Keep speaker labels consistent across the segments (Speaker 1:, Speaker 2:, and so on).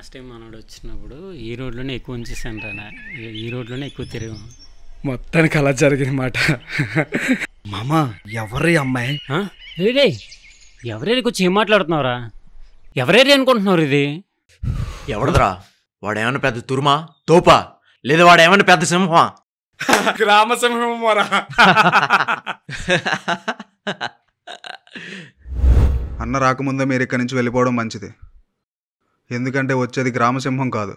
Speaker 1: Last time మనోడు వచ్చినప్పుడు ఈ రోడ్లోనే ఎక్కువ ఉంచేసాను రా, ఈ రోడ్లోనే ఎక్కువ తిరిగాం.
Speaker 2: మొత్తానికి అలా జరిగింది మాట. మామా ఎవరి అమ్మాయి?
Speaker 1: రే ఎవరేరికి వచ్చి ఏం మాట్లాడుతున్నావురా? ఎవరేరి అనుకుంటున్నారు? ఇది
Speaker 3: ఎవడదరా? వాడేమన్నా పెద్ద తురుమా తోపా, లేదా వాడేమన్నా పెద్ద సింహమా?
Speaker 2: గ్రామ సింహమరా.
Speaker 4: అన్న రాకముందే మీరు ఇక్కడి నుంచి వెళ్ళిపోవడం మంచిది. ఎందుకంటే వచ్చేది గ్రామసింహం కాదు,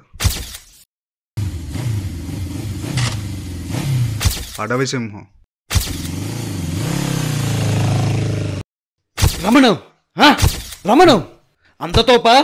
Speaker 4: అడవి సింహం.
Speaker 2: రమణం అంతతోపా?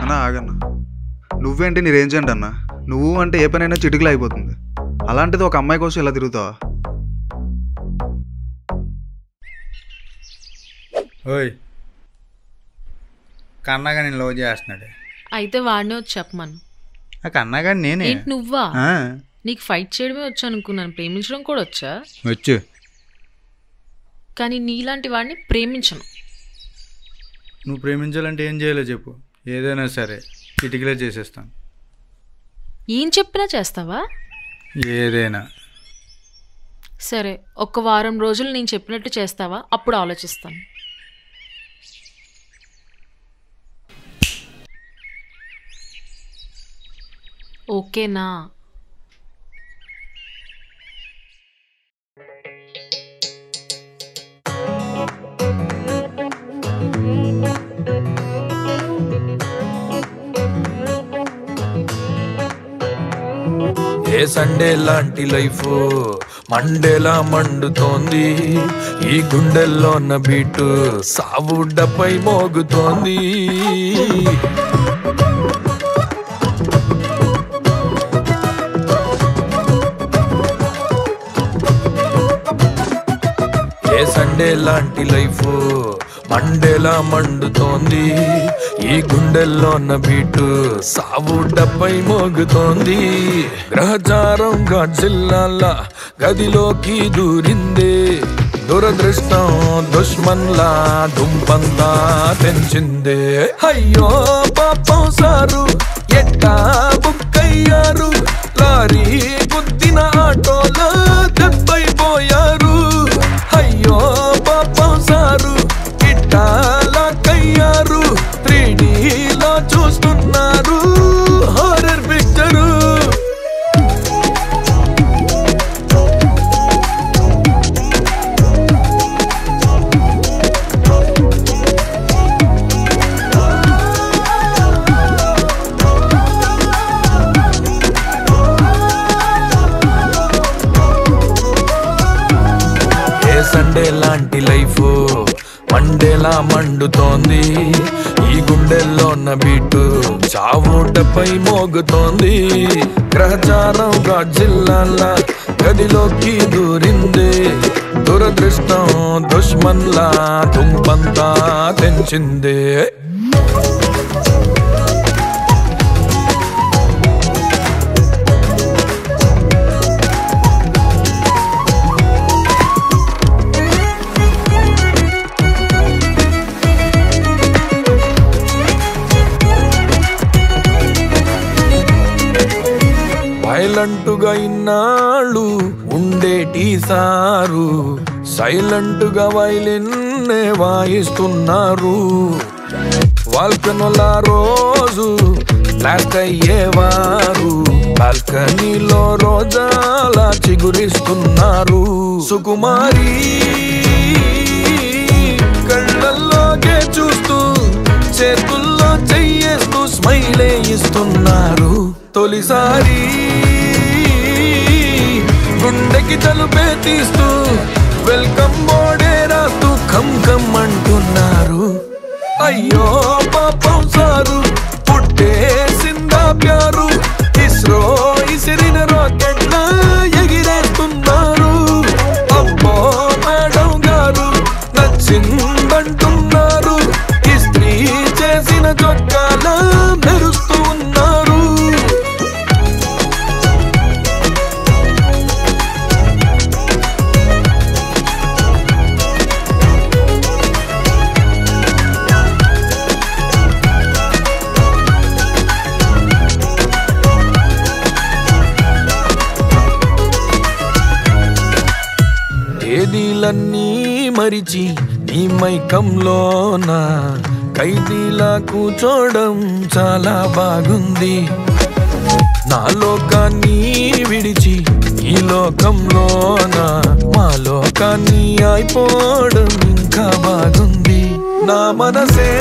Speaker 4: అన్నా ఆగన్నా, నువ్వేంటి నీ రేంజ్ ఏంటి అన్న? నువ్వు అంటే ఏ పనైనా చిటికలు అయిపోతుంది. అలాంటిది ఒక అమ్మాయి కోసం ఇలా తిరుగుతావా?
Speaker 5: ఓయ్ కన్నాగా నేను లవ్ చేస్తున్నాడు.
Speaker 6: అయితే వాడినే వచ్చి చెప్పమను.
Speaker 5: ఆ కన్నాగా నేనే.
Speaker 6: ఏంటి నువ్వా? నీకు ఫైట్ చేయడమే వచ్చు అనుకున్నాను, ప్రేమించడం కూడా వచ్చా?
Speaker 5: వచ్చు.
Speaker 6: కానీ నీలాంటి వాడిని ప్రేమించను.
Speaker 5: నువ్వు ప్రేమించాలంటే ఏం చేయాలో చెప్పు, ఏదైనా సరే చిటికలే చేసేస్తాను.
Speaker 6: ఏం చెప్పినా చేస్తావా?
Speaker 5: ఏదైనా
Speaker 6: సరే, ఒక్క వారం రోజులు నేను చెప్పినట్టు చేస్తావా? అప్పుడు ఆలోచిస్తాను. ఓకేనా?
Speaker 7: ఏ సండే లాంటి లైఫ్ మండేలా మండుతోంది, ఈ గుండెల్లోన్న బీటు సావుడ్డపై మోగుతోంది. ఏ సండే లాంటి లైఫ్ మండేలా మండుతోంది, ఈ గుండెల్లోన్న బీటు సావుడ్డపై మోగుతోంది. గ్రహచారం జిల్లాల గదిలోకి దూరిందే, దురదృష్టం దుష్మన్లా దుంపంతా తెంచిందే. అయ్యో పాపం సారు ఎట్టా బుక్కయ్యారు, లారీ గుద్దిన ఆటోలో దెబ్బైపోయారు. అయ్యో పాపం సారు ఇట్టా లాక్కయ్యారు, 3Dలో చూస్తున్నారు హారర్ పిక్చరు. సండే లాంటి లైఫ్ మండేలా మండుతోంది, ఈ గుండెల్లోన్న బీటు చావుటపై మోగుతోంది. గ్రహచారం జిల్లాల గదిలోకి దూరింది, దురదృష్టం దుష్మన్లా దుంపంతా తెంచింది. సైలెంటుగా ఇన్నాళ్ళు ఉండేటి సారు సైలెంటుగా వైలిన్నే వాయిస్తున్నారు. వాల్కనోల రోజు బ్లాక్ అయ్యేవారు బాల్కనీలో రోజాల చిగురిస్తున్నారు. సుకుమారి కళ్ళల్లోకే చూస్తూ చేతుల్లో చెయ్యేస్తూ స్మైలే ఇస్తున్నారు. తొలిసారి గుండెకి తలుపే తీస్తూ వెల్కమ్ బోర్డే రాస్తూ కమ్ కమ్ అంటున్నారు. అయ్యో పాపం సారు పుట్టేసిందా ప్యారు ఇస్రో ఇసిరిన రాకెట్ల ఎగిరేస్తున్నారు. అబ్బో మేడం గారు నచ్చిందంటున్నారు. ఇస్త్రీ చేసిన చొక్కాల మెరుస్తూ ఉన్నారు. తేదీలన్నీ మరిచి నీ మైకంలోన ఖైదీలా కూర్చోడం చాలా బాగుంది. నా లోకాన్ని విడిచి ఈ లోకంలోన మా లోకాన్ని అయిపోవడం ఇంకా బాగుంది. నా మనసే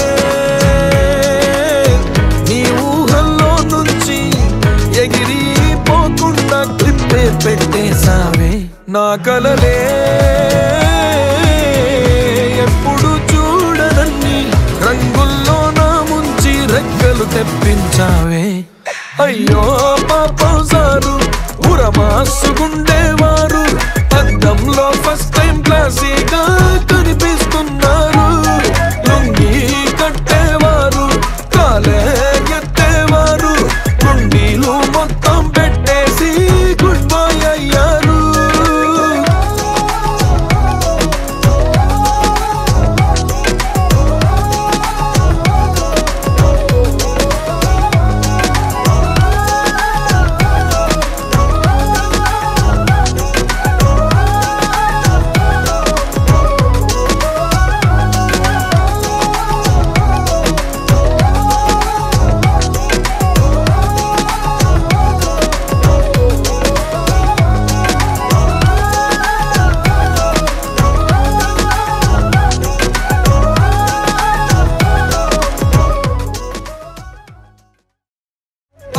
Speaker 7: నీ ఊహల్లో నుంచి ఎగిరిపోకుండా క్లిప్పే పెట్టేసావే. నా కలలే ఎప్పుడు చూడనన్ని రంగుల్లో నా ముంచి రెక్కలు తెప్పించావే. అయ్యో పాపం సారు ఉరమాసుకుండేవారు అద్దంలో ఫస్ట్ టైం క్లాసీగా కనిపిస్తున్నారు. లుంగి కట్టేవారు కాలే ఎత్తేవారు గుండీలు మొత్తం పెట్టేసి గుడ్ బాయ్ అయ్యారు.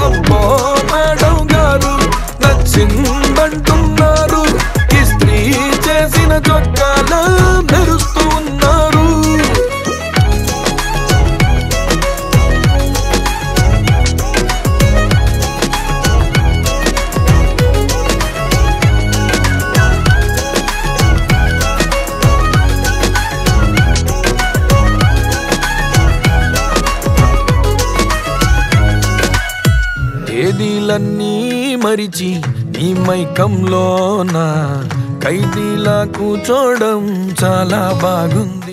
Speaker 7: అబ్బో మేడం గారు నచ్చిందంటున్నారు. ఇస్త్రీ చేసిన చొక్కాల మెరుస్తూ ఉన్నారు. తేదీలన్నీ మరిచి నీ మైకంలోన ఖైదీలా కూర్చోడం చాలా బాగుంది.